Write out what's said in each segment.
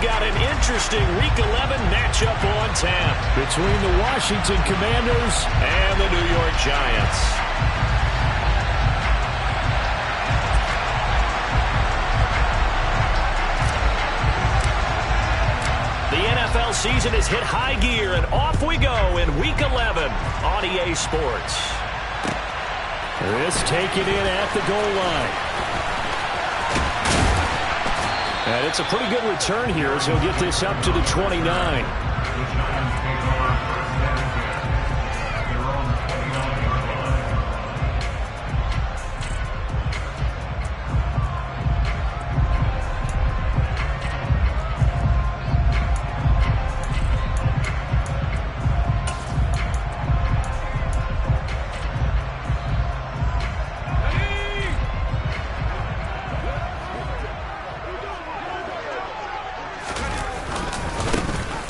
got an interesting Week 11 matchup on tap between the Washington Commanders and the New York Giants. The NFL season has hit high gear, and off we go in Week 11 on EA Sports. This taken in at the goal line. And it's a pretty good return here as he'll get this up to the 29.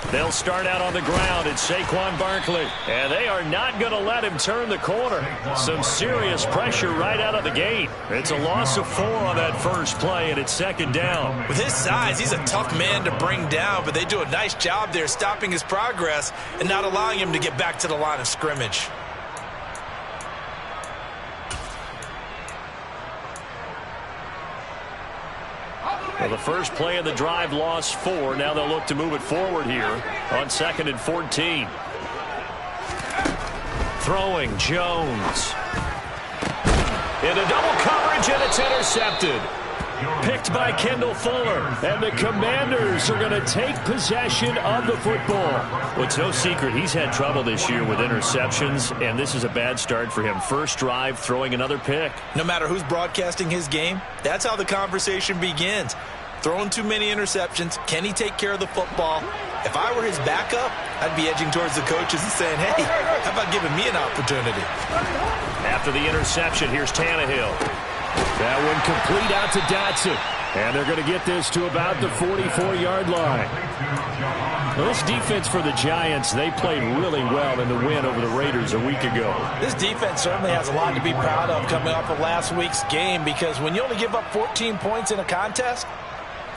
They'll start out on the ground. It's Saquon Barkley. And they are not going to let him turn the corner. Some serious pressure right out of the gate. It's a loss of 4 on that first play, and it's second down. With his size, he's a tough man to bring down, but they do a nice job there stopping his progress and not allowing him to get back to the line of scrimmage. Well, the first play of the drive lost 4. Now they'll look to move it forward here on 2nd and 14. Throwing Jones. Into double coverage, and it's intercepted. Picked by Kendall Fuller. And the Commanders are going to take possession of the football. Well, it's no secret he's had trouble this year with interceptions, and this is a bad start for him. First drive, throwing another pick. No matter who's broadcasting his game, that's how the conversation begins. Throwing too many interceptions. Can he take care of the football? If I were his backup, I'd be edging towards the coaches and saying, hey, how about giving me an opportunity? After the interception, here's Tannehill. That one complete out to Dotson. And they're going to get this to about the 44-yard line. Well, this defense for the Giants, they played really well in the win over the Raiders a week ago. This defense certainly has a lot to be proud of coming off of last week's game, because when you only give up 14 points in a contest,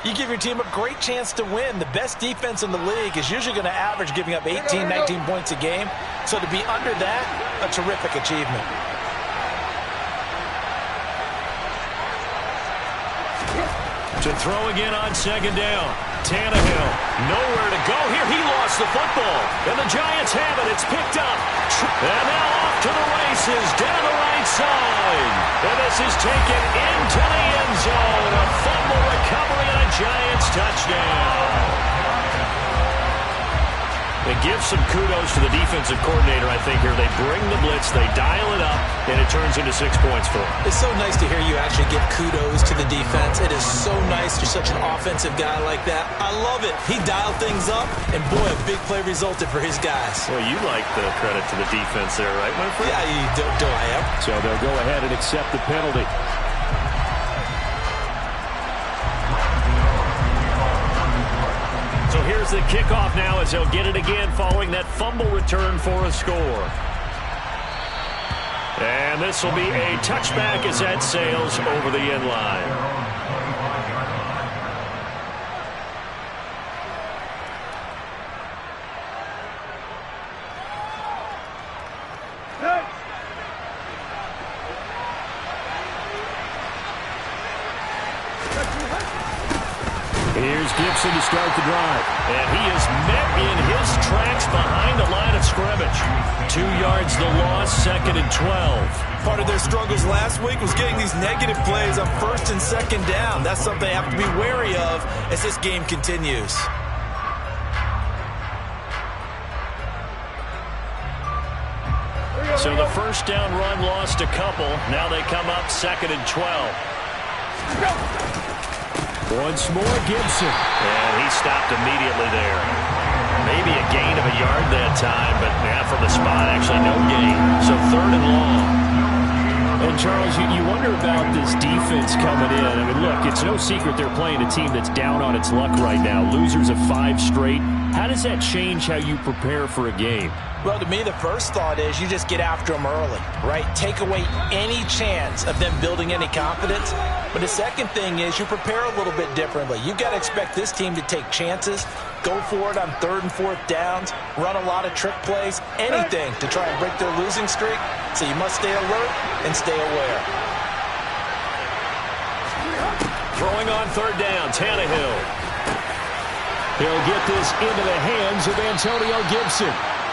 you give your team a great chance to win. The best defense in the league is usually going to average giving up 18, 19 points a game. So to be under that, a terrific achievement. To throw again on second down. Tannehill, nowhere to go here. He lost the football. And the Giants have it. It's picked up. And now off to the races down the right side. And this is taken into the end zone. A fumble recovery and a Giants touchdown. It gives some kudos to the defensive coordinator, I think, here. They bring the blitz, they dial it up, and it turns into 6 points for them. It's so nice to hear you actually give kudos to the defense. It is so nice. You're such an offensive guy like that. I love it. He dialed things up, and boy, a big play resulted for his guys. Well, you like the credit to the defense there, right, my friend? Yeah, do I am. So they'll go ahead and accept the penalty. So here's the kickoff now as they'll get it again following that fumble return for a score. And this will be a touchback as that sails over the end line. Here's Gibson to start the drive. And he is met in his tracks behind the line of scrimmage. 2 yards the loss, 2nd and 12. Part of their struggles last week was getting these negative plays on 1st and 2nd down. That's something they have to be wary of as this game continues. So the first down run lost a couple. Now they come up 2nd and 12. Once more, Gibson. And he stopped immediately there. Maybe a gain of a yard that time, but from the spot, actually no gain. So 3rd and long. And, Charles, you wonder about this defense coming in. I mean, look, it's no secret they're playing a team that's down on its luck right now. Losers of 5 straight. How does that change how you prepare for a game? Well, to me, the first thought is you just get after them early, right? Take away any chance of them building any confidence. But the second thing is you prepare a little bit differently. You've got to expect this team to take chances, go for it on 3rd and 4th downs, run a lot of trick plays, anything to try and break their losing streak. So you must stay alert and stay aware. Throwing on 3rd down, Tannehill. He'll get this into the hands of Antonio Gibson.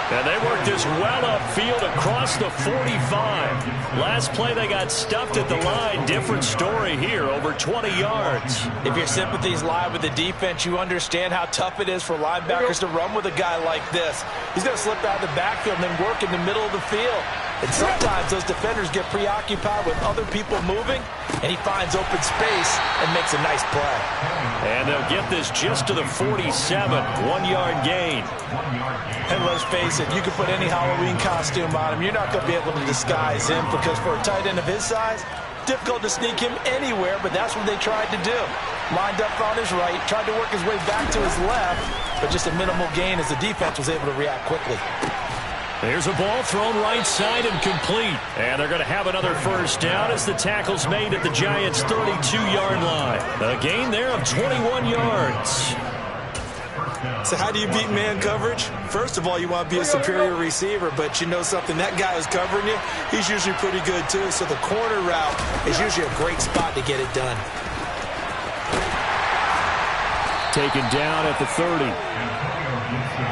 And they worked this well upfield across the 45. Last play, they got stuffed at the line. Different story here, over 20 yards. If your sympathies lie with the defense, you understand how tough it is for linebackers to run with a guy like this. He's going to slip out of the backfield and then work in the middle of the field. And sometimes those defenders get preoccupied with other people moving, and he finds open space and makes a nice play. And they'll get this just to the 47, 1-yard gain. And let's face it, you can put any Halloween costume on him. You're not going to be able to disguise him because for a tight end of his size, difficult to sneak him anywhere, but that's what they tried to do. Lined up on his right, tried to work his way back to his left, but just a minimal gain as the defense was able to react quickly. There's a ball thrown right side and complete. And they're going to have another first down as the tackle's made at the Giants' 32-yard line. A gain there of 21 yards. So how do you beat man coverage? First of all, you want to be a superior receiver, but you know something, that guy who's covering you, he's usually pretty good too. So the corner route is usually a great spot to get it done. Taken down at the 30.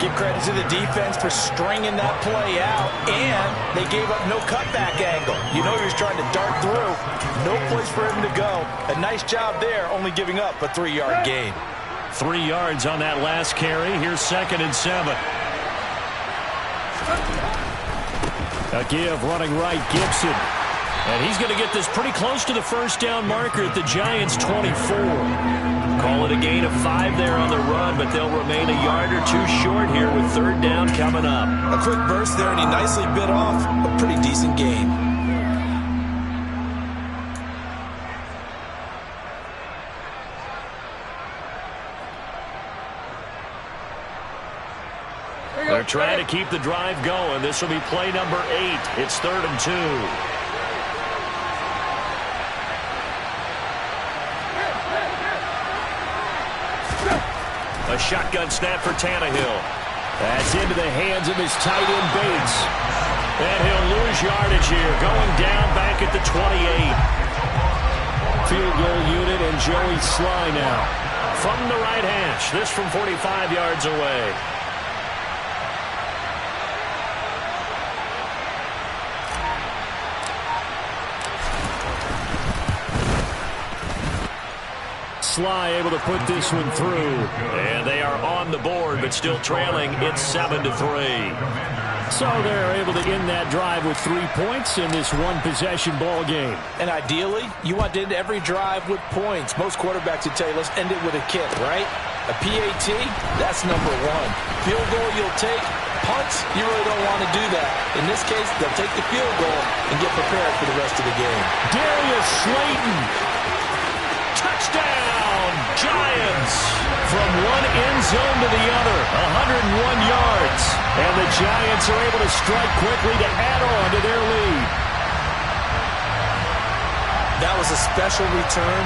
Give credit to the defense for stringing that play out, and they gave up no cutback angle. You know he was trying to dart through. No place for him to go. A nice job there, only giving up a 3-yard gain. 3 yards on that last carry. Here's 2nd and 7. A give running right, Gibson. And he's going to get this pretty close to the first down marker at the Giants' 24. Call it a gain of 5 there on the run, but they'll remain a yard or 2 short here with 3rd down coming up. A quick burst there, and he nicely bit off a pretty decent gain. They're trying to keep the drive going. This will be play number 8. It's 3rd and 2. A shotgun snap for Tannehill. That's into the hands of his tight end Bates. And he'll lose yardage here, going down back at the 28. Field goal unit and Joey Sly now. From the right hash, this from 45 yards away. Sly able to put this one through. And they are on the board, but still trailing. It's 7-3. So they're able to end that drive with 3 points in this one-possession ball game. And ideally, you want to end every drive with points. Most quarterbacks would tell you, let's end it with a kick, right? A PAT, that's number 1. Field goal you'll take. Punts, you really don't want to do that. In this case, they'll take the field goal and get prepared for the rest of the game. Darius Slayton. Touchdown, Giants. From one end zone to the other, 101 yards. And the Giants are able to strike quickly to add on to their lead. That was a special return,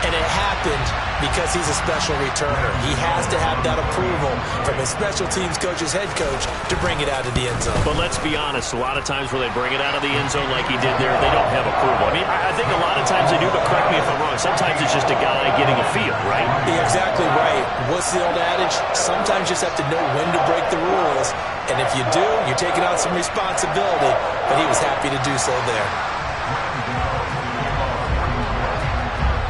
and it happened because he's a special returner. He has to have that approval from his special teams coach's head coach to bring it out of the end zone. But let's be honest, a lot of times where they bring it out of the end zone like he did there, they don't have approval. I mean, I think a lot of times they do, but correct me if I'm wrong. Sometimes it's just a guy getting a feel, right? You're exactly right. What's the old adage? Sometimes you just have to know when to break the rules. And if you do, you're taking on some responsibility. But he was happy to do so there.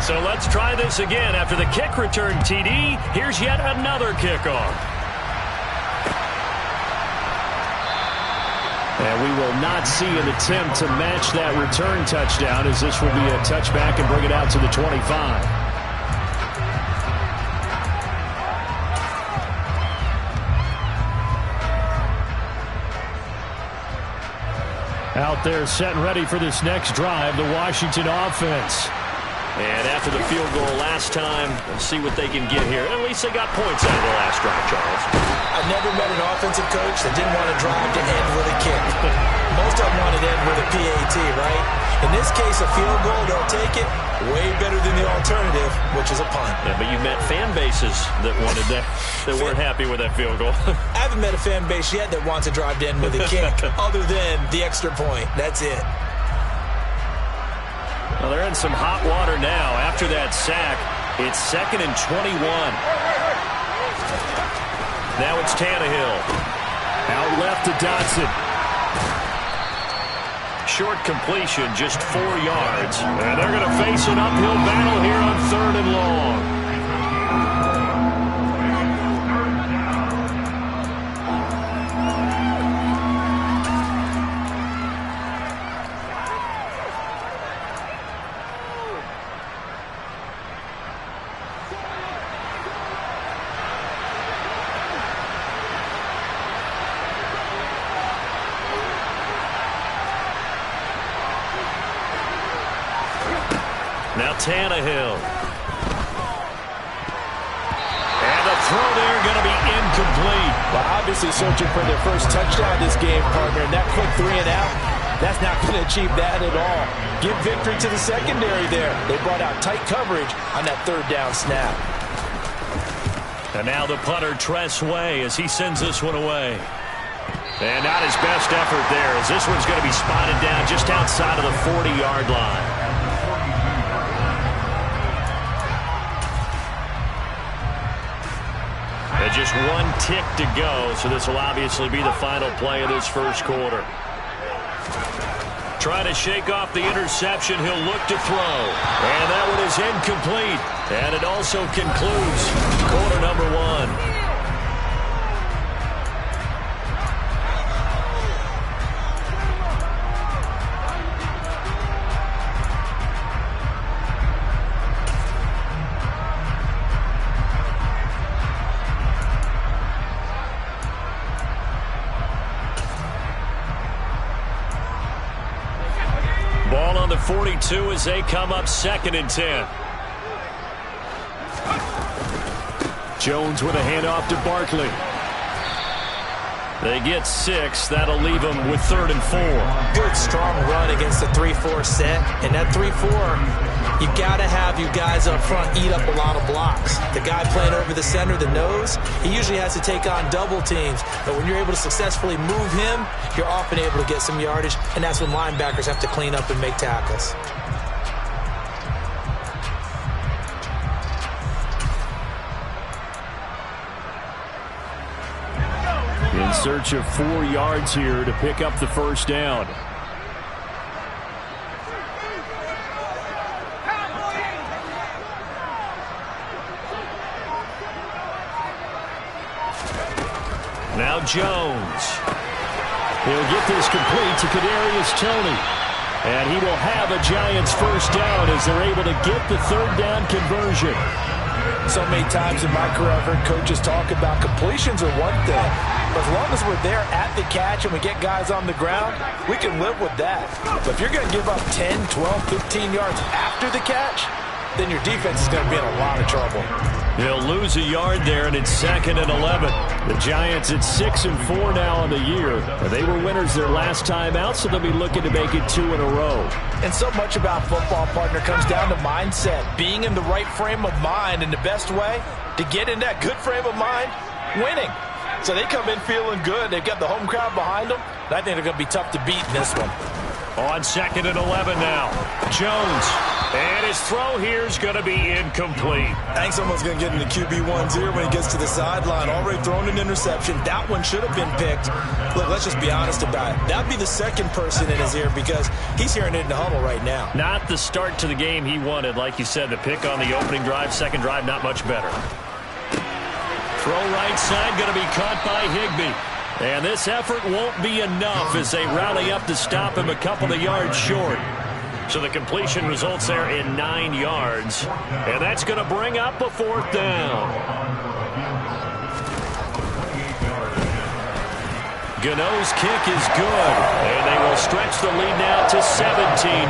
So let's try this again. After the kick return TD, here's yet another kickoff. And we will not see an attempt to match that return touchdown, as this will be a touchback and bring it out to the 25. Out there set and ready for this next drive, the Washington offense. And after the field goal last time, let's see what they can get here. At least they got points out of the last drive, Charles. I've never met an offensive coach that didn't want to drive to end with a kick. Most of them want to end with a PAT, right? In this case, a field goal, they'll take it. Way better than the alternative, which is a punt. Yeah, but you met fan bases that wanted that, that weren't happy with that field goal. I haven't met a fan base yet that wants to drive to end with a kick, other than the extra point. That's it. Well, they're in some hot water now. After that sack, it's 2nd and 21. Now it's Tannehill. Out left to Dotson. Short completion, just 4 yards. And they're going to face an uphill battle here on 3rd and long. Now Tannehill. And the throw there going to be incomplete. Well, obviously searching for their first touchdown this game, partner. And that quick 3 and out, that's not going to achieve that at all. Give victory to the secondary there. They brought out tight coverage on that 3rd down snap. And now the punter, Tress Way, as he sends this one away. And not his best effort there, as this one's going to be spotted down just outside of the 40-yard line. And just 1 tick to go, so this will obviously be the final play of this first quarter. Trying to shake off the interception, he'll look to throw. And that one is incomplete. And it also concludes quarter number 1. Ball on the 42 as they come up 2nd and 10. Jones with a handoff to Barkley. They get 6. That'll leave them with 3rd and 4. Good, strong run against the 3-4 set. And that 3-4, you got to have you guys up front eat up a lot of blocks. The guy playing over the center, the nose, he usually has to take on double teams. But when you're able to successfully move him, you're often able to get some yardage. And that's when linebackers have to clean up and make tackles. In search of 4 yards here to pick up the first down. Now Jones. He'll get this complete to Kadarius Toney. And he will have a Giants first down as they're able to get the 3rd down conversion. So many times in my career I've heard coaches talk about completions are one thing. But as long as we're there at the catch and we get guys on the ground, we can live with that. But if you're going to give up 10, 12, 15 yards after the catch, then your defense is going to be in a lot of trouble. They'll lose a yard there, and it's 2nd and 11. The Giants at 6 and 4 now on the year. They were winners their last time out, so they'll be looking to make it 2 in a row. And so much about football, partner, comes down to mindset. Being in the right frame of mind, and the best way to get in that good frame of mind, winning. So they come in feeling good. They've got the home crowd behind them. And I think they're going to be tough to beat in this one. On 2nd and 11 now. Jones. And his throw here is going to be incomplete. I think someone's going to get in the QB1's ear when he gets to the sideline. Already thrown an interception. That one should have been picked. Look, let's just be honest about it. That'd be the second person in his ear because he's hearing it in the huddle right now. Not the start to the game he wanted. Like you said, the pick on the opening drive, second drive, not much better. Throw right side, going to be caught by Higbee. And this effort won't be enough as they rally up to stop him a couple of yards short. So the completion results there in 9 yards. And that's going to bring up a 4th down. Gano's kick is good, and they will stretch the lead now to 17-3.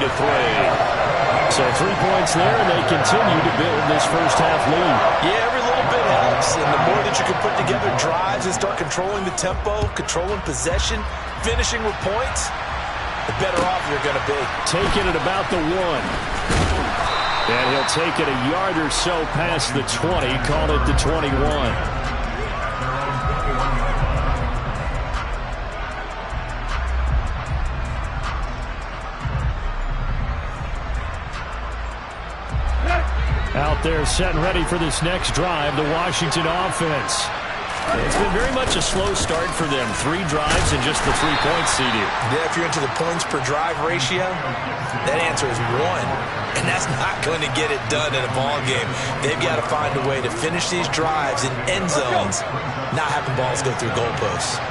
So 3 points there, and they continue to build this first half lead. Yeah, every little bit helps, and the more that you can put together drives and start controlling the tempo, controlling possession, finishing with points, the better off you're going to be. Taking it about the 1. And he'll take it a yard or so past the 20, call it the 21. Out there set and ready for this next drive, the Washington offense. It's been very much a slow start for them. 3 drives and just the 3 points, CD. Yeah, if you're into the points per drive ratio, that answer is 1. And that's not going to get it done in a ball game. They've got to find a way to finish these drives in end zones, not having balls go through goalposts.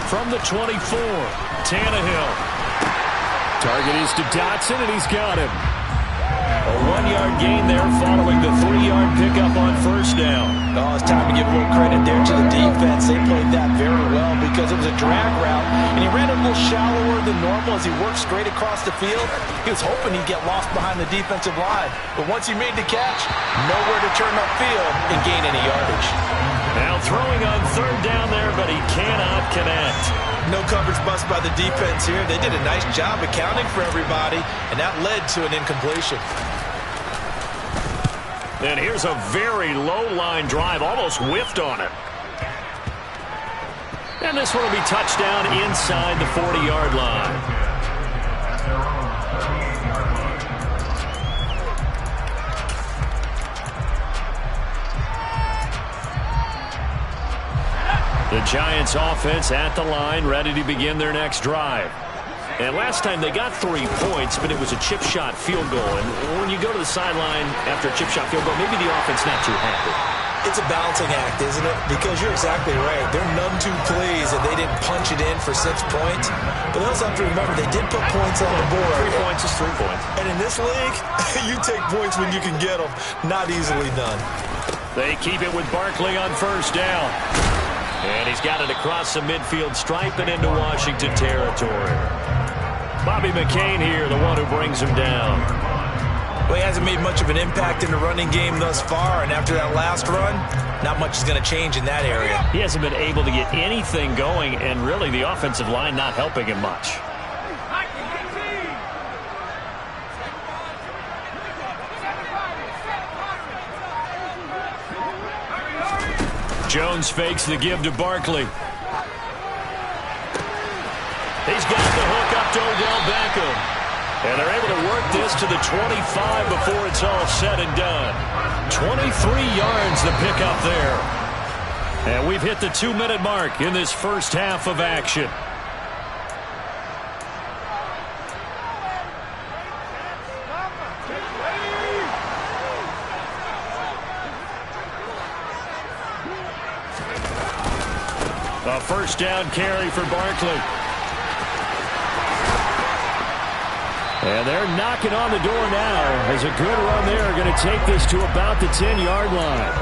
From the 24, Tannehill. Target is to Dotson, and he's got him. A 1-yard gain there following the 3-yard pickup on first down. Oh, it's time to give a little credit there to the defense. They played that very well because it was a drag route, and he ran a little shallower than normal as he worked straight across the field. He was hoping he'd get lost behind the defensive line, but once he made the catch, nowhere to turn upfield and gain any yardage. Now throwing on third down there, but he cannot connect. No coverage bust by the defense here. They did a nice job accounting for everybody, and that led to an incompletion. And here's a very low-line drive, almost whiffed on it. And this one will be touchdown inside the 40-yard line. The Giants offense at the line, ready to begin their next drive. And last time they got 3 points, but it was a chip shot field goal. And when you go to the sideline after a chip shot field goal, maybe the offense not too happy. It's a balancing act, isn't it? Because you're exactly right. They're none too pleased that they didn't punch it in for 6 points. But they also have to remember they did put points on the board. 3 points is 3 points. And in this league, you take points when you can get them. Not easily done. They keep it with Barkley on first down. And he's got it across the midfield stripe and into Washington territory. Bobby McCain here, the one who brings him down. Well, he hasn't made much of an impact in the running game thus far, and after that last run, not much is going to change in that area. He hasn't been able to get anything going, and really the offensive line not helping him much. Jones fakes the give to Barkley. He's got the hook up to Odell Beckham. And they're able to work this to the 25 before it's all said and done. 23 yards to pick up there. And we've hit the 2-minute mark in this first half of action. A first down carry for Barkley. And they're knocking on the door now as a good run there going to take this to about the 10-yard line.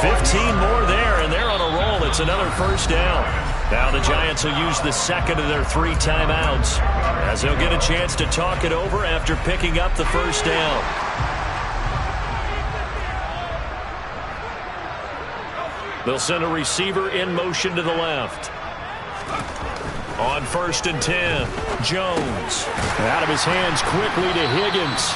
15 more there, and they're on a roll. It's another first down. Now the Giants will use the second of their 3 timeouts as they'll get a chance to talk it over after picking up the first down. They'll send a receiver in motion to the left. On first and 10, Jones. Out of his hands quickly to Higgins.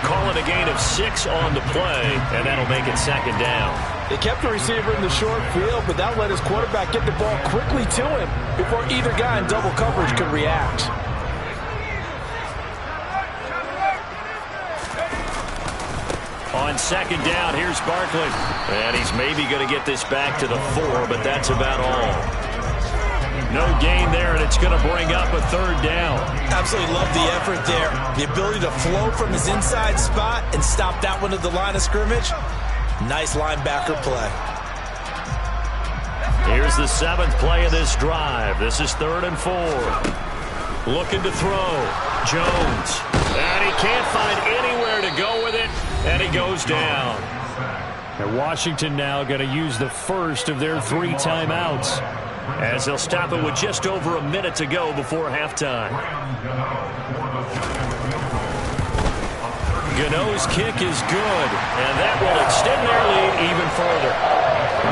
Call it a gain of 6 on the play, and that'll make it second down. They kept the receiver in the short field, but that let his quarterback get the ball quickly to him before either guy in double coverage could react. On second down, here's Barkley. And he's maybe going to get this back to the 4, but that's about all. No gain there, and it's going to bring up a third down. Absolutely love the effort there. The ability to flow from his inside spot and stop that one at the line of scrimmage. Nice linebacker play. Here's the 7th play of this drive. This is 3rd and 4. Looking to throw. Jones. And he can't find anywhere to go with it, and he goes down. And Washington now going to use the first of their 3 timeouts, as they'll stop it with just over a minute to go before halftime. Gano's kick is good, and that will extend their lead even further.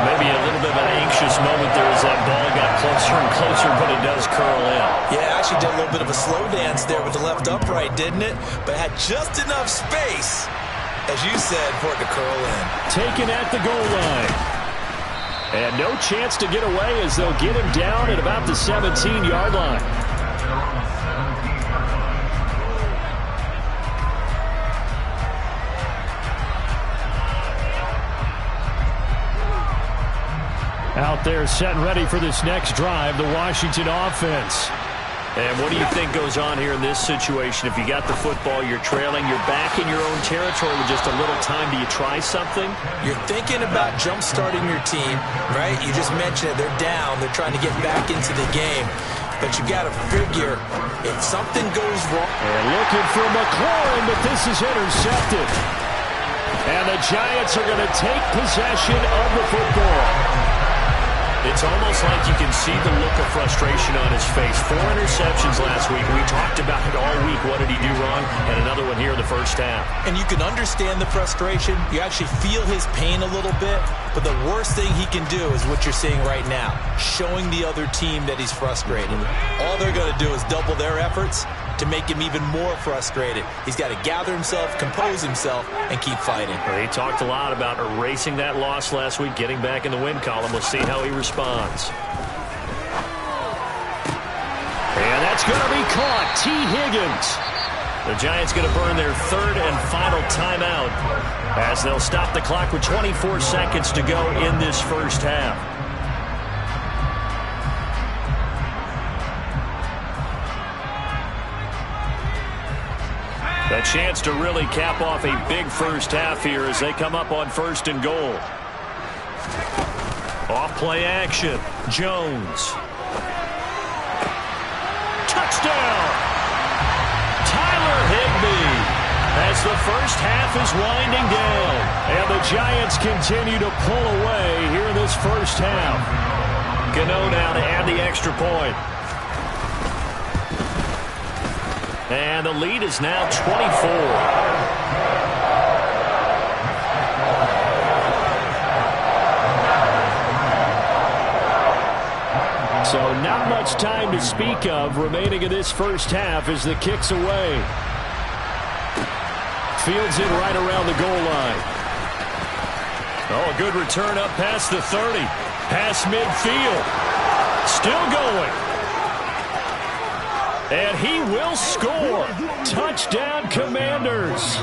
Maybe a little bit of an anxious moment there as that ball got closer and closer, but it does curl in. Yeah, actually did a little bit of a slow dance there with the left upright, didn't it? But had just enough space, as you said, for it to curl in. Taken at the goal line. And no chance to get away as they'll get him down at about the 17-yard line. Out there set and ready for this next drive, the Washington offense. And what do you think goes on here in this situation? If you got the football, you're trailing, you're back in your own territory with just a little time. Do you try something? You're thinking about jump-starting your team, right? You just mentioned it. They're down. They're trying to get back into the game. But you got to figure if something goes wrong. And looking for McLaurin, but this is intercepted. And the Giants are going to take possession of the football. It's almost like you can see the look of frustration on his face. 4 interceptions last week. We talked about it all week. What did he do wrong? And another one here in the first half. And you can understand the frustration. You actually feel his pain a little bit. But the worst thing he can do is what you're seeing right now, showing the other team that he's frustrated. All they're going to do is double their efforts to make him even more frustrated. He's got to gather himself, compose himself, and keep fighting. Well, he talked a lot about erasing that loss last week, getting back in the win column. We'll see how he responds. And that's going to be caught. T. Higgins. The Giants going to burn their 3rd and final timeout as they'll stop the clock with 24 seconds to go in this first half. A chance to really cap off a big first half here as they come up on 1st and goal. Off play action. Jones. Touchdown! Tyler Higbee as the first half is winding down. And the Giants continue to pull away here in this first half. Gano now to add the extra point. And the lead is now 24. So not much time to speak of remaining in this first half as the kick's away. Fields it right around the goal line. Oh, a good return up past the 30. Past midfield. Still going. And he will score. Touchdown, Commanders.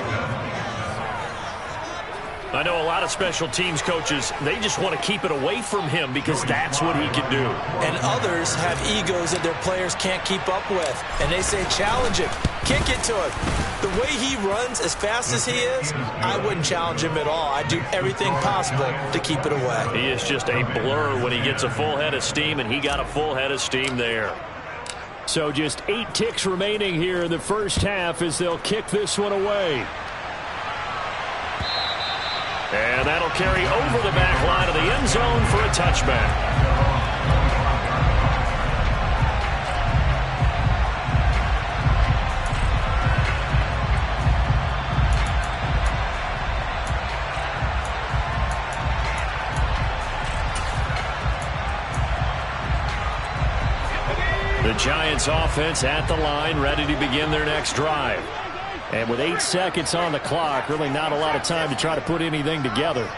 I know a lot of special teams coaches, they just want to keep it away from him because that's what he can do. And others have egos that their players can't keep up with. And they say, challenge him. Kick it to him. The way he runs as fast as he is, I wouldn't challenge him at all. I'd do everything possible to keep it away. He is just a blur when he gets a full head of steam, and he got a full head of steam there. So just 8 ticks remaining here in the first half as they'll kick this one away. And that'll carry over the back line of the end zone for a touchback. The Giants offense at the line, ready to begin their next drive. And with 8 seconds on the clock, really not a lot of time to try to put anything together.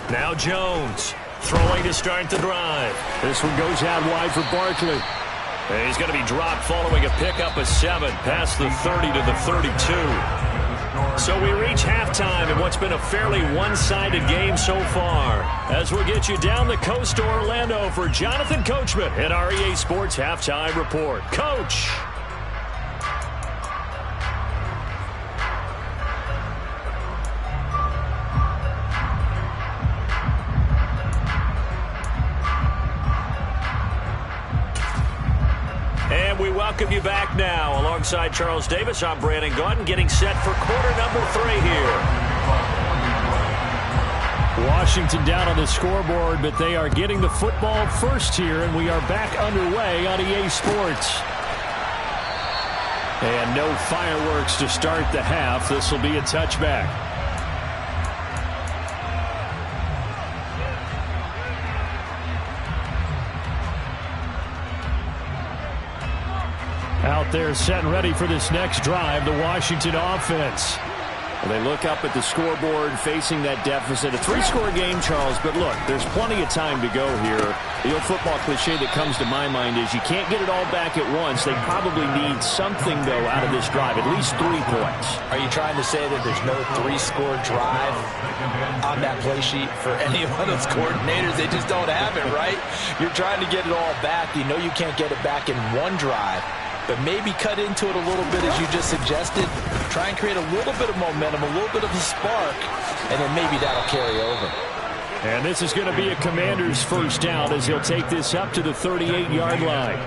Now Jones throwing to start the drive. This one goes out wide for Barkley. And he's going to be dropped following a pickup of 7 past the 30 to the 32. So we reach halftime in what's been a fairly one-sided game so far. As we'll get you down the coast to Orlando for Jonathan Coachman in our EA Sports Halftime Report. Coach! And we welcome you back now. Alongside Charles Davis, I'm Brandon Gaudin, getting set for quarter number 3 here. Washington down on the scoreboard, but they are getting the football first here, and we are back underway on EA Sports. And no fireworks to start the half. This will be a touchback. Out there set and ready for this next drive, the Washington offense. Well, they look up at the scoreboard facing that deficit. A three-score game, Charles, but look, there's plenty of time to go here. The old football cliche that comes to my mind is you can't get it all back at once. They probably need something, though, out of this drive, at least 3 points. Are you trying to say that there's no three-score drive on that play sheet for any one of those coordinators? They just don't have it, right? You're trying to get it all back. You know you can't get it back in one drive. But maybe cut into it a little bit, as you just suggested. Try and create a little bit of momentum, a little bit of a spark, and then maybe that'll carry over. And this is going to be a Commander's first down as he'll take this up to the 38-yard line.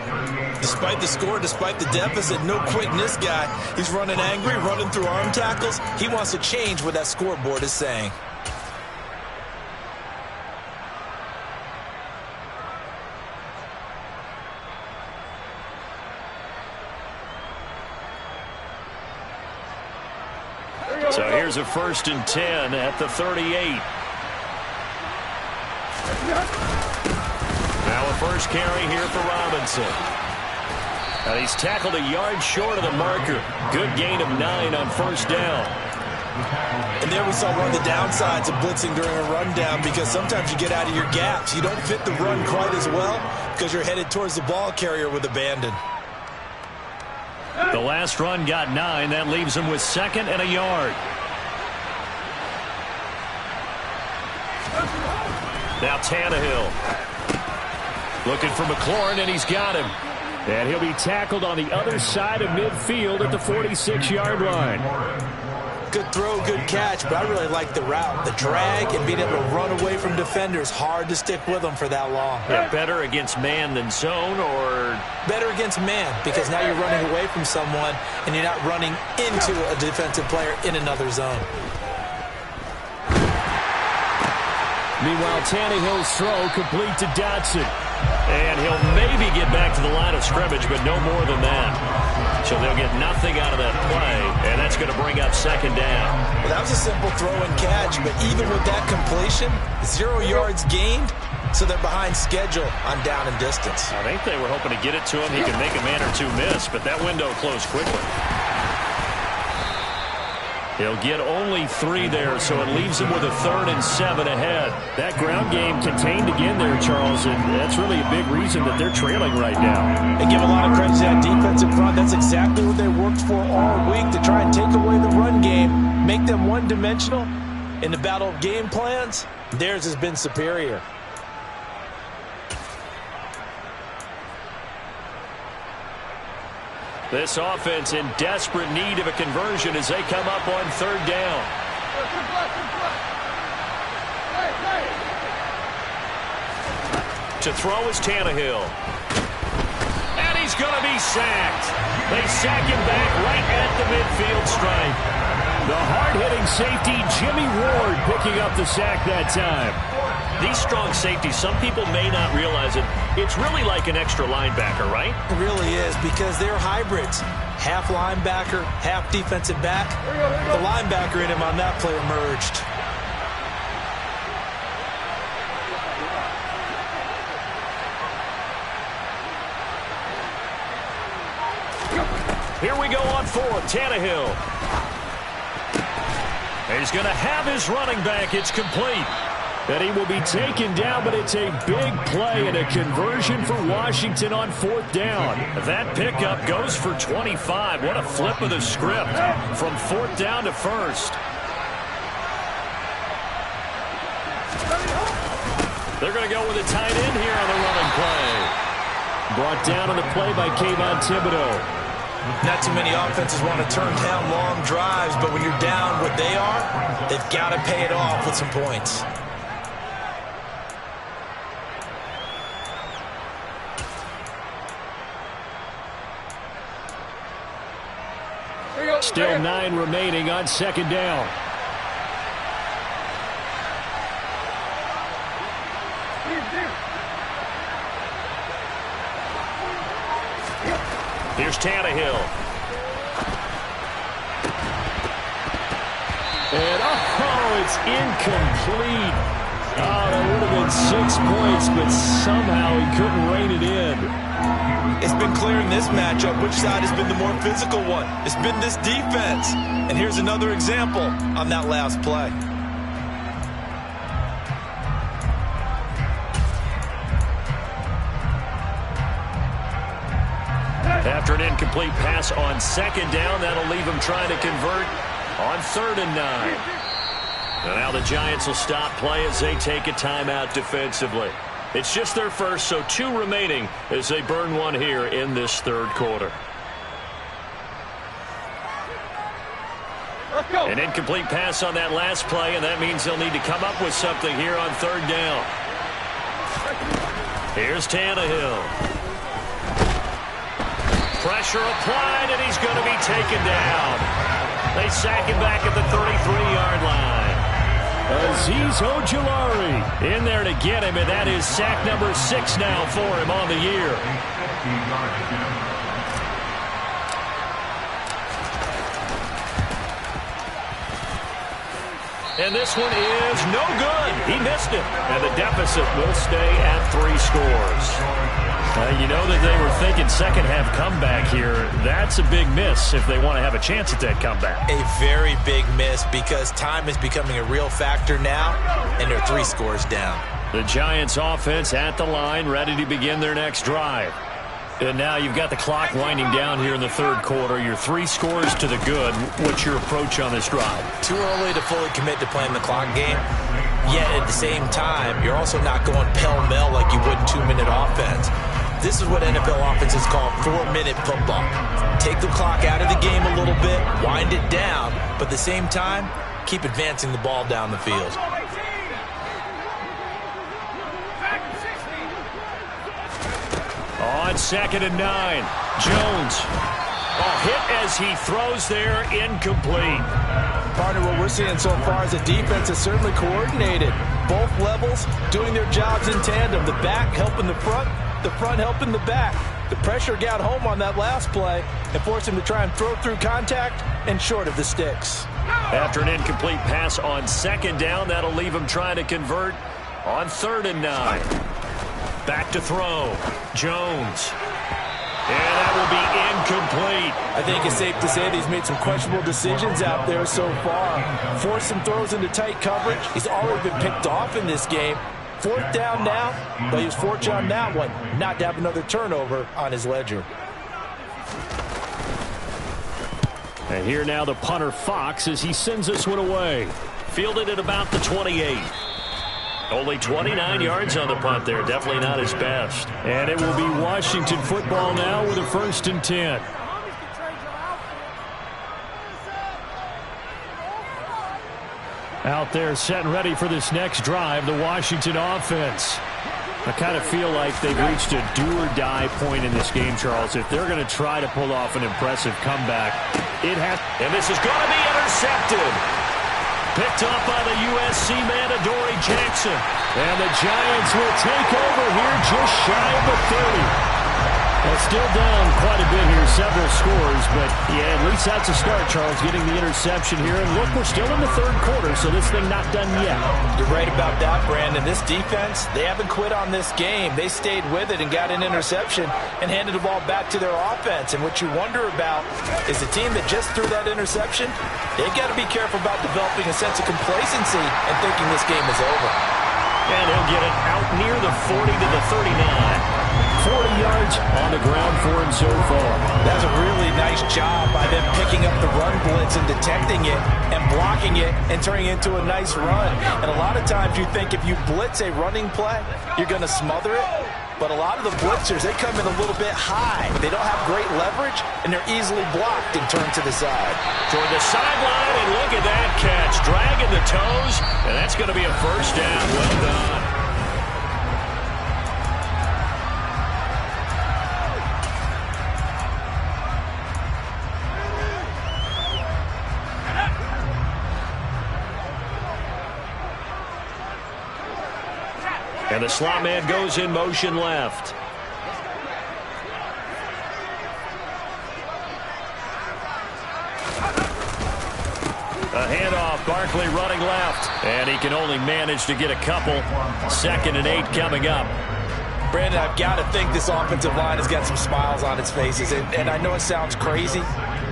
Despite the score, despite the deficit, no quitting this guy. He's running angry, running through arm tackles. He wants to change what that scoreboard is saying. So here's a 1st and 10 at the 38. Now a first carry here for Robinson. And he's tackled a yard short of the marker. Good gain of 9 on 1st down. And there we saw one of the downsides of blitzing during a rundown, because sometimes you get out of your gaps. You don't fit the run quite as well because you're headed towards the ball carrier with abandon. The last run got 9. That leaves him with 2nd and a yard. Now Tannehill. Looking for McLaurin, and he's got him. And he'll be tackled on the other side of midfield at the 46-yard line. Good throw, good catch, but I really like the route. The drag and being able to run away from defenders. Hard to stick with them for that long. Yeah, better against man than zone, or? Better against man, because now you're running away from someone and you're not running into a defensive player in another zone. Meanwhile, Tannehill's throw complete to Dotson. And he'll maybe get back to the line of scrimmage, but no more than that. So they'll get nothing out of that play, and that's going to bring up 2nd down. Well, that was a simple throw and catch, but even with that completion, 0 yards gained, so they're behind schedule on down and distance. I think they were hoping to get it to him. He could make a man or two miss, but that window closed quickly. He'll get only 3 there, so it leaves him with a 3rd and 7 ahead. That ground game contained again there, Charles, and that's really a big reason that they're trailing right now. They give a lot of credit to that defensive front. That's exactly what they worked for all week, to try and take away the run game, make them one-dimensional. In the battle of game plans, theirs has been superior. This offense in desperate need of a conversion as they come up on 3rd down. To throw is Tannehill. And he's going to be sacked. They sack him back right at the midfield stripe. The hard-hitting safety, Jimmy Ward, picking up the sack that time. These strong safeties, some people may not realize it. It's really like an extra linebacker, right? It really is, because they're hybrids. Half linebacker, half defensive back. The linebacker in him on that play emerged. Here we go on 4th, Tannehill. He's going to have his running back. It's complete. And he will be taken down, but it's a big play and a conversion for Washington on 4th down. That pickup goes for 25. What a flip of the script from 4th down to 1st. They're going to go with a tight end here on the running play. Brought down on the play by Kayvon Thibodeau. Not too many offenses want to turn down long drives, but when you're down what they are, they've got to pay it off with some points. Still 9 remaining on 2nd down. Here's Tannehill. And, it's incomplete. Oh, that would have been 6 points, but somehow he couldn't rein it in. It's been clear in this matchup which side has been the more physical one. It's been this defense. And here's another example on that last play. After an incomplete pass on second down, that'll leave him trying to convert on 3rd and 9. And now the Giants will stop play as they take a timeout defensively. It's just their first, so 2 remaining as they burn one here in this 3rd quarter. Let's go. An incomplete pass on that last play, and that means they'll need to come up with something here on 3rd down. Here's Tannehill. Pressure applied, and he's going to be taken down. They sack him back at the 33-yard line. Azeez Ojulari in there to get him, and that is sack number 6 now for him on the year. And this one is no good. He missed it, and the deficit will stay at 3 scores. You know that they were thinking second-half comeback here. That's a big miss if they want to have a chance at that comeback. A very big miss because time is becoming a real factor now, and they're 3 scores down. The Giants offense at the line, ready to begin their next drive. And now you've got the clock winding down here in the 3rd quarter. You're 3 scores to the good. What's your approach on this drive? Too early to fully commit to playing the clock game. Yet at the same time, you're also not going pell-mell like you would in 2-minute offense. This is what NFL offenses call 4-minute football. Take the clock out of the game a little bit, wind it down, but at the same time, keep advancing the ball down the field. On 2nd and 9, Jones. Hit as he throws there, incomplete. Partner, what we're seeing so far is the defense is certainly coordinated. Both levels doing their jobs in tandem. The back helping the front helping the back. The pressure got home on that last play and forced him to try and throw through contact and short of the sticks. After an incomplete pass on 2nd down, that'll leave him trying to convert on 3rd and 9. Back to throw. Jones. And that will be incomplete. I think it's safe to say that he's made some questionable decisions out there so far. Forced some throws into tight coverage. He's already been picked off in this game. 4th down now, but he was fortunate on that one not to have another turnover on his ledger. And here now the punter Fox as he sends this one away. Fielded at about the 28. Only 29 yards on the punt there. Definitely not his best. And it will be Washington football now with a 1st and 10. Out there set and ready for this next drive, the Washington offense. I kind of feel like they've reached a do-or-die point in this game, Charles. If they're going to try to pull off an impressive comeback, it has. And this is going to be intercepted. Picked up by the USC man, Adoree Jackson. And the Giants will take over here just shy of the 30. Well, still down quite a bit here, several scores, but yeah, at least that's a start, Charles, getting the interception here. And look, we're still in the 3rd quarter, so this thing not done yet. You're right about that, Brandon. This defense, they haven't quit on this game. They stayed with it and got an interception and handed the ball back to their offense. And what you wonder about is the team that just threw that interception, they've got to be careful about developing a sense of complacency and thinking this game is over. And he'll get it out near the 40 to the 39. 40 yards on the ground for him so far. That's a really nice job by them picking up the run blitz and detecting it and blocking it and turning it into a nice run. And a lot of times you think if you blitz a running play, you're going to smother it. But a lot of the blitzers, they come in a little bit high. They don't have great leverage, and they're easily blocked and turned to the side. Toward the sideline, and look at that catch. Dragging the toes, and that's going to be a 1st down. Well done. And the slot man goes in motion left. A handoff, Barkley running left. And he can only manage to get a couple. 2nd and 8 coming up. Brandon, I've got to think this offensive line has got some smiles on its faces. And I know it sounds crazy,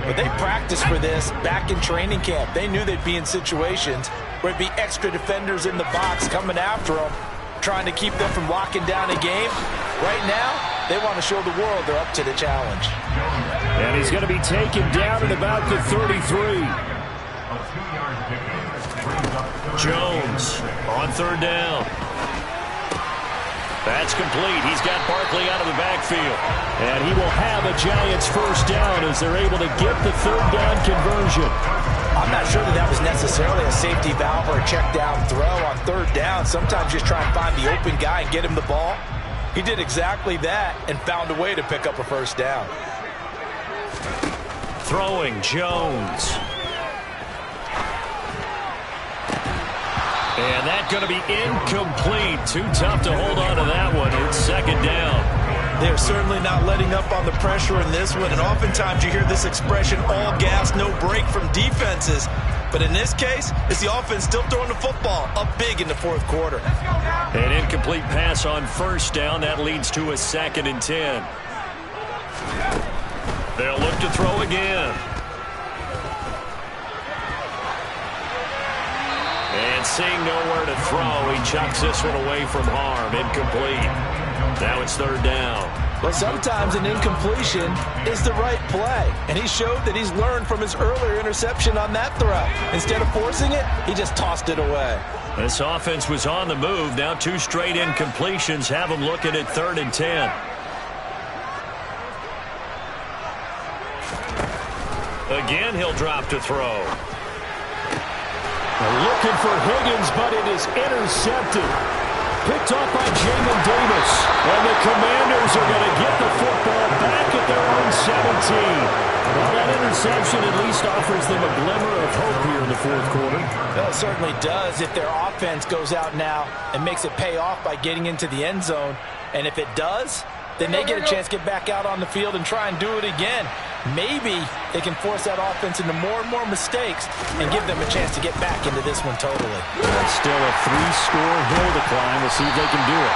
but they practiced for this back in training camp. They knew they'd be in situations where it'd be extra defenders in the box coming after them, trying to keep them from locking down a game. Right now, they want to show the world they're up to the challenge. And he's going to be taken down at about the 33. Jones on 3rd down. That's complete. He's got Barkley out of the backfield. And he will have a Giants 1st down as they're able to get the 3rd down conversion. I'm not sure that was necessarily a safety valve or a check down throw on 3rd down. Sometimes just try and find the open guy and get him the ball. He did exactly that and found a way to pick up a 1st down. Throwing Jones. And that's going to be incomplete. Too tough to hold on to that one. It's 2nd down. They're certainly not letting up on the pressure in this one. And oftentimes you hear this expression, all gas, no break from defenses. But in this case, it's the offense still throwing the football up big in the 4th quarter. An incomplete pass on 1st down. That leads to a 2nd and 10. They'll look to throw again. And seeing nowhere to throw, he chucks this one away from harm. Incomplete. Now it's 3rd down. Well, sometimes an incompletion is the right play. And he showed that he's learned from his earlier interception on that throw. Instead of forcing it, he just tossed it away. This offense was on the move. Now 2 straight incompletions have them looking at 3rd and 10. Again, he'll drop to throw. Looking for Higgins, but it is intercepted. Picked off by Jamin Davis. And the Commanders are going to get the football back at their own 17. Well, that interception at least offers them a glimmer of hope here in the 4th quarter. Well, it certainly does if their offense goes out now and makes it pay off by getting into the end zone. And if it does, then they get a chance to get back out on the field and try and do it again. Maybe they can force that offense into more and more mistakes and give them a chance to get back into this one totally. That's still a 3-score hill to climb. We'll see if they can do it.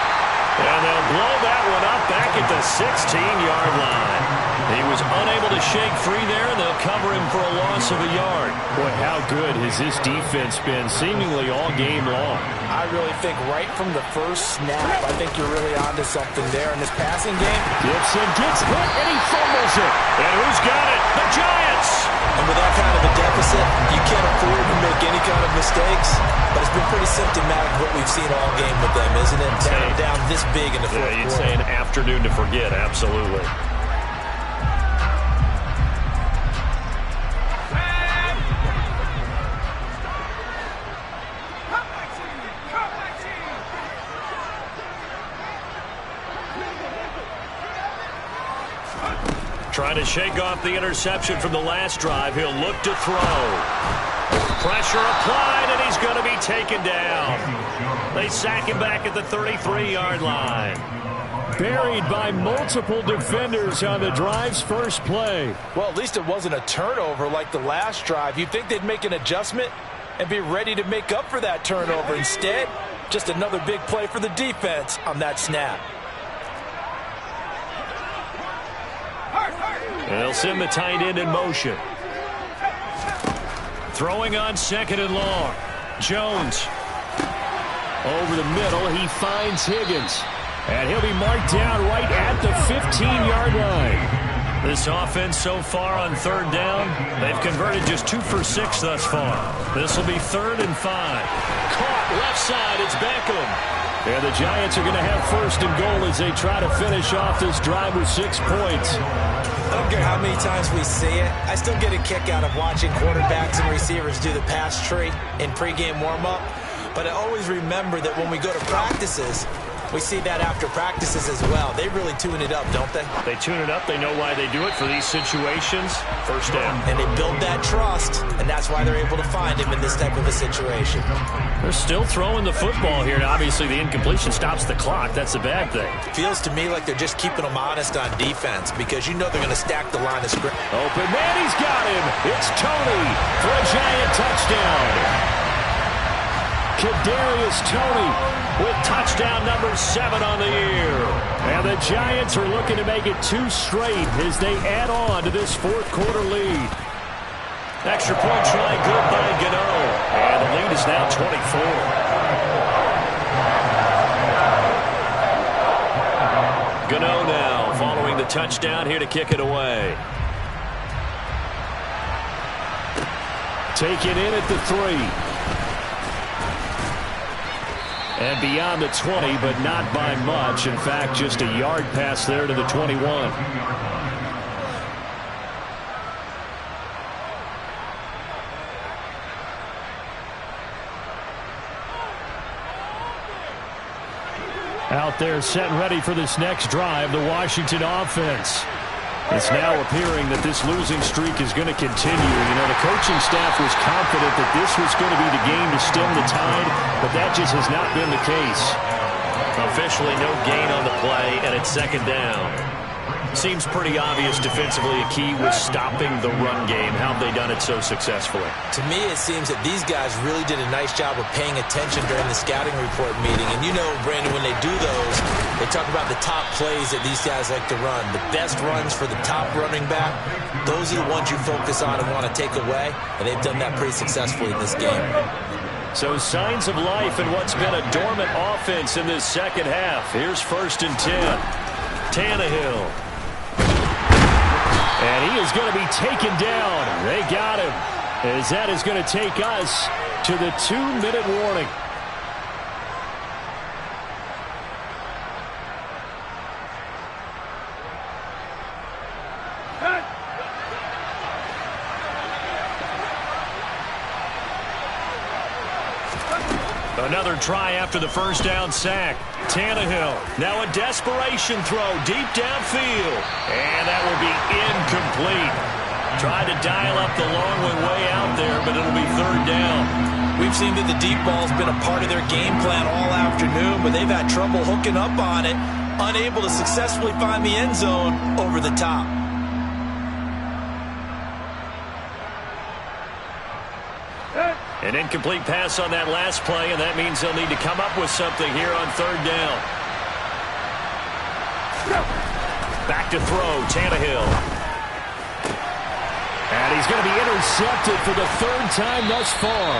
And they'll blow that one up back at the 16-yard line. He was unable to shake free there, and they'll cover him for a loss of a yard. Boy, how good has this defense been seemingly all game long? I really think right from the first snap, I think you're really onto something there in this passing game. Gibson gets hit, and he fumbles it. And who's got it? The Giants! And with that kind of a deficit, you can't afford to make any kind of mistakes. But it's been pretty symptomatic of what we've seen all game with them, isn't it? Down this big in the 4th quarter. You'd say an afternoon to forget, absolutely. Trying to shake off the interception from the last drive. He'll look to throw. Pressure applied, and he's going to be taken down. They sack him back at the 33-yard line. Buried by multiple defenders on the drive's first play. Well, at least it wasn't a turnover like the last drive. You'd think they'd make an adjustment and be ready to make up for that turnover. Instead, just another big play for the defense on that snap. They'll send the tight end in motion. Throwing on 2nd and long. Jones. Over the middle, he finds Higgins. And he'll be marked down right at the 15-yard line. This offense so far on 3rd down, they've converted just 2 for 6 thus far. This will be 3rd and 5. Caught left side, it's Beckham. And the Giants are going to have 1st and goal as they try to finish off this drive with 6 points. I don't care how many times we see it. I still get a kick out of watching quarterbacks and receivers do the pass tree in pregame warm-up. But I always remember that when we go to practices, We see that after practices as well. They really tune it up, don't they? They tune it up. They know why they do it for these situations. First down. And they build that trust, and that's why they're able to find him in this type of a situation. They're still throwing the football here. And obviously, the incompletion stops the clock. That's a bad thing. Feels to me like they're just keeping them honest on defense because you know they're going to stack the line of scrimmage. Open man, he's got him. It's Tony for a giant touchdown. Kadarius Toney with touchdown number 7 on the year. And the Giants are looking to make it 2 straight as they add on to this fourth quarter lead. Extra point try good by Gano. And the lead is now 24. Gano now following the touchdown here to kick it away. Taken in at the 3. And beyond the 20, but not by much. In fact, just a yard pass there to the 21. Out there set and ready for this next drive, the Washington offense. It's now appearing that this losing streak is going to continue. You know, the coaching staff was confident that this was going to be the game to stem the tide, but that just has not been the case. Officially no gain on the play, and it's second down. Seems pretty obvious defensively a key was stopping the run game. How have they done it so successfully? To me, it seems that these guys really did a nice job of paying attention during the scouting report meeting. And you know, Brandon, when they do those, they talk about the top plays that these guys like to run. The best runs for the top running back, those are the ones you focus on and want to take away. And they've done that pretty successfully in this game. So signs of life in what's been a dormant offense in this second half. Here's 1st and 10. Tannehill. And he is going to be taken down. They got him. As that is going to take us to the 2-minute warning. Another try after the first down sack. Tannehill, now a desperation throw deep downfield. And that will be incomplete. Tried to dial up the long way out there, but it'll be 3rd down. We've seen that the deep ball's been a part of their game plan all afternoon, but they've had trouble hooking up on it, unable to successfully find the end zone over the top. An incomplete pass on that last play, and that means they'll need to come up with something here on 3rd down. Back to throw, Tannehill. And he's going to be intercepted for the 3rd time thus far.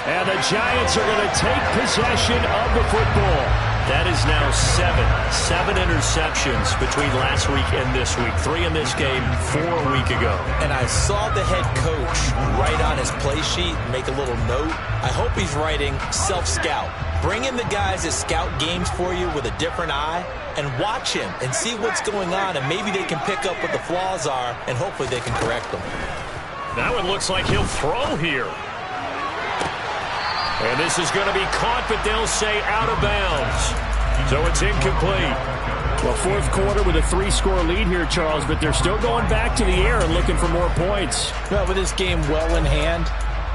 And the Giants are going to take possession of the football. That is now 7 interceptions between last week and this week. 3 in this game, 4 a week ago. And I saw the head coach write on his play sheet, make a little note. I hope he's writing self-scout. Bring in the guys that scout games for you with a different eye and watch him and see what's going on, and maybe they can pick up what the flaws are, and hopefully they can correct them. That one looks like he'll throw here. And this is going to be caught, but they'll say out of bounds. So it's incomplete. Well, fourth quarter with a 3-score lead here, Charles, but they're still going back to the air and looking for more points. Well, with this game well in hand,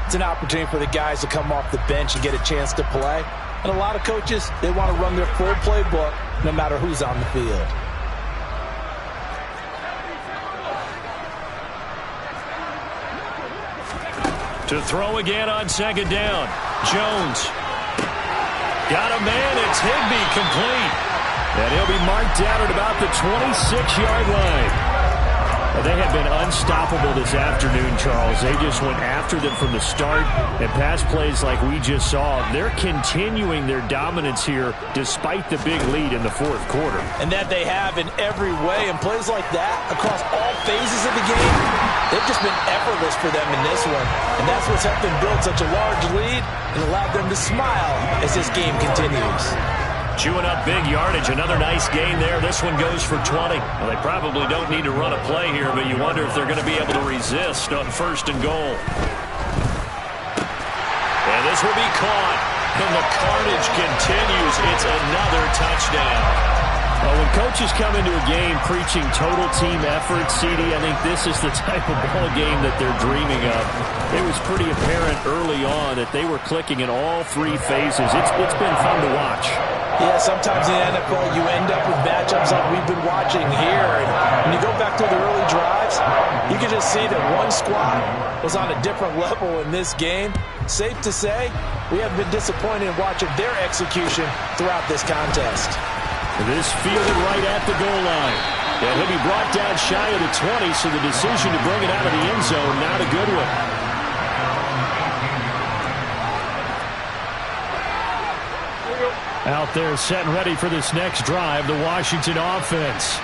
it's an opportunity for the guys to come off the bench and get a chance to play. And a lot of coaches, they want to run their full playbook no matter who's on the field. To throw again on 2nd down. Jones. Got a man. It's Higbee complete. And he'll be marked down at about the 26-yard line. They have been unstoppable this afternoon, Charles. They just went after them from the start. And pass plays like we just saw, they're continuing their dominance here despite the big lead in the fourth quarter. And that they have in every way. And plays like that across all phases of the game, they've just been effortless for them in this one. And that's what's helped them build such a large lead and allowed them to smile as this game continues. Chewing up big yardage. Another nice gain there. This one goes for 20. Well, they probably don't need to run a play here, but you wonder if they're going to be able to resist on 1st and goal. And this will be caught. And the carnage continues. It's another touchdown. Well, when coaches come into a game preaching total team effort, CD, I think this is the type of ball game that they're dreaming of. It was pretty apparent early on that they were clicking in all three phases. It's been fun to watch. Yeah, sometimes in the NFL you end up with matchups like we've been watching here. And when you go back to the early drives, you can just see that one squad was on a different level in this game. Safe to say, we have been disappointed in watching their execution throughout this contest. This fielded right at the goal line. And he'll be brought down shy of the 20, so the decision to bring it out of the end zone, not a good one. Out there set and ready for this next drive, the Washington offense.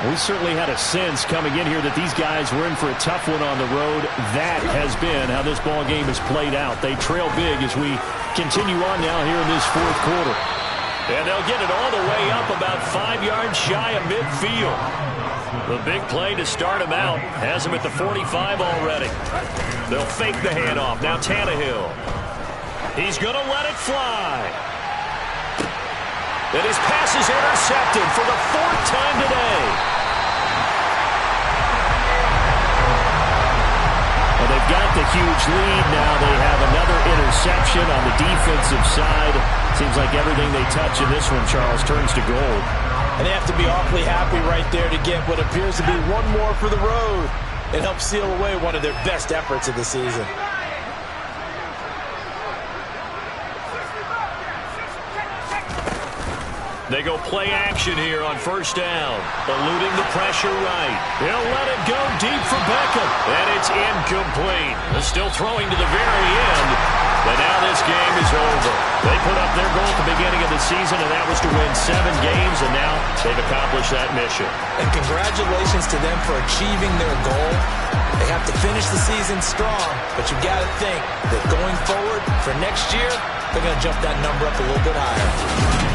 We certainly had a sense coming in here that these guys were in for a tough one on the road. That has been how this ball game has played out. They trail big as we continue on now here in this fourth quarter. And they'll get it all the way up about 5 yards shy of midfield. The big play to start him out has him at the 45 already. They'll fake the handoff. Now Tannehill. He's going to let it fly. And his pass is intercepted for the fourth time today. Well, they've got the huge lead now. They have another interception on the defensive side. Seems like everything they touch in this one, Charles, turns to gold. And they have to be awfully happy right there to get what appears to be one more for the road. It helps seal away one of their best efforts of the season. They go play action here on first down. Eluding the pressure right. He'll let it go deep for Beckham. And it's incomplete. They're still throwing to the very end. But now this game is over. They put up their goal at the beginning of the season, and that was to win 7 games, and now they've accomplished that mission. And congratulations to them for achieving their goal. They have to finish the season strong, but you've got to think that going forward for next year, they're going to jump that number up a little bit higher.